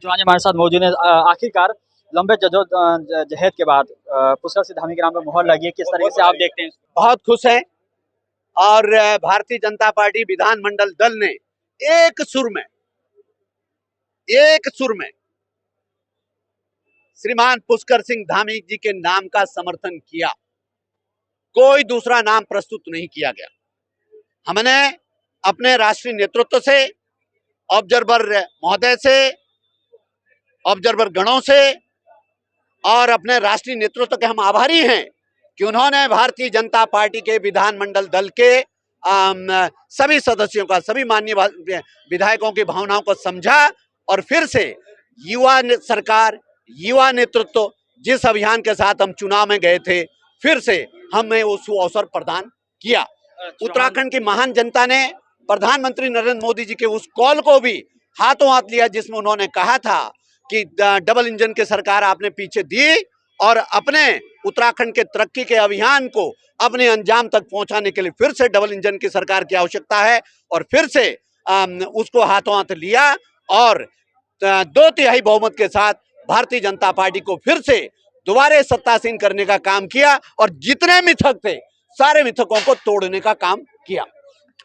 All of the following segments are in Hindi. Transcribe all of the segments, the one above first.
जो आज हमारे साथ मौजूद है आखिरकार लंबे जहद के बाद पुष्कर सिंह धामी के नाम पर मोहर लगी है, किस तरीके से आप देखते हैं? बहुत खुश हैं और भारतीय जनता पार्टी विधानमंडल दल ने एक सुर में श्रीमान पुष्कर सिंह धामी जी के नाम का समर्थन किया। कोई दूसरा नाम प्रस्तुत नहीं किया गया। हमने अपने राष्ट्रीय नेतृत्व से, ऑब्जर्वर महोदय से, ऑब्जर्वर गणों से और अपने राष्ट्रीय नेतृत्व के हम आभारी हैं कि उन्होंने भारतीय जनता पार्टी के विधानमंडल दल के सभी सदस्यों का, सभी माननीय विधायकों की भावनाओं को समझा और फिर से युवा सरकार, युवा नेतृत्व जिस अभियान के साथ हम चुनाव में गए थे, फिर से हमें उस अवसर प्रदान किया। उत्तराखंड की महान जनता ने प्रधानमंत्री नरेंद्र मोदी जी के उस कॉल को भी हाथों हाथ लिया जिसमें उन्होंने कहा था कि डबल इंजन की सरकार आपने पीछे दी और अपने उत्तराखंड के तरक्की के अभियान को अपने अंजाम तक पहुंचाने के लिए फिर से डबल इंजन की सरकार की आवश्यकता है और फिर से उसको हाथों हाथ लिया और 2/3 बहुमत के साथ भारतीय जनता पार्टी को फिर से दोबारा सत्तासीन करने का काम किया और जितने मिथक थे सारे मिथकों को तोड़ने का काम किया।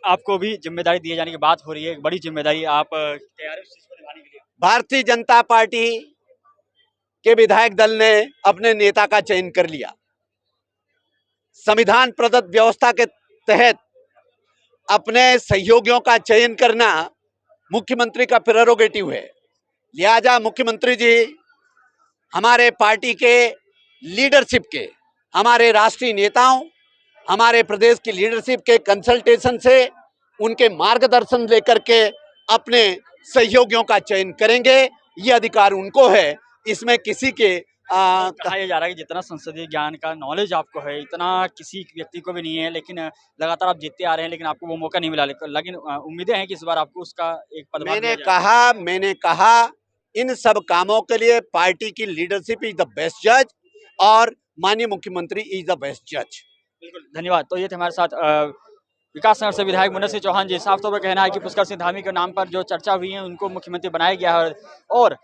आपको भी जिम्मेदारी दिए जाने की बात हो रही है, एक बड़ी जिम्मेदारी, आप तैयार हैं उस चीज को निभाने के लिए? भारतीय जनता पार्टी के विधायक दल ने अपने नेता का चयन कर लिया। संविधान प्रदत्त व्यवस्था के तहत अपने सहयोगियों का चयन करना मुख्यमंत्री का प्रेरोगेटिव है। लिहाजा मुख्यमंत्री जी हमारे पार्टी के लीडरशिप के, हमारे राष्ट्रीय नेताओं, हमारे प्रदेश की लीडरशिप के कंसल्टेशन से, उनके मार्गदर्शन लेकर के अपने सहयोगियों का चयन करेंगे। ये अधिकार उनको है, इसमें किसी के कहा जा रहा है कि जितना संसदीय ज्ञान का नॉलेज आपको है इतना किसी व्यक्ति को भी नहीं है, लेकिन लगातार आप जीतते आ रहे हैं लेकिन आपको वो मौका नहीं मिला, लेकिन उम्मीदें हैं कि इस बार आपको उसका एक पदभार मैंने कहा इन सब कामों के लिए पार्टी की लीडरशिप इज द बेस्ट जज और माननीय मुख्यमंत्री इज द बेस्ट जज। बिल्कुल, धन्यवाद। तो ये थे हमारे साथ विकास नगर से विधायक मुन्ना सिंह चौहान जी। साफ तौर पर कहना है कि पुष्कर सिंह धामी के नाम पर जो चर्चा हुई है उनको मुख्यमंत्री बनाया गया है और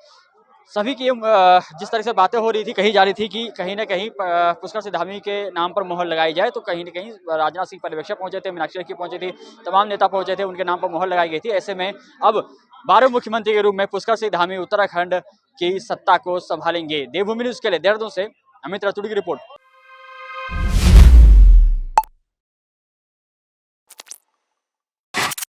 सभी की जिस तरह से बातें हो रही थी, कही जा रही थी कि कहीं ना कहीं पुष्कर सिंह धामी के नाम पर मोहर लगाई जाए, तो कहीं ना कहीं राजनाथ सिंह पर्यवेक्षक पहुंचे थे, मीनाक्षी लेखी पहुंचे थी, तमाम नेता पहुंचे थे, उनके नाम पर मोहर लगाई गई थी। ऐसे में अब 12वें मुख्यमंत्री के रूप में पुष्कर सिंह धामी उत्तराखंड की सत्ता को संभालेंगे। देवभूमि न्यूज के लिए देहरादून से अमित रतूड़ी की रिपोर्ट।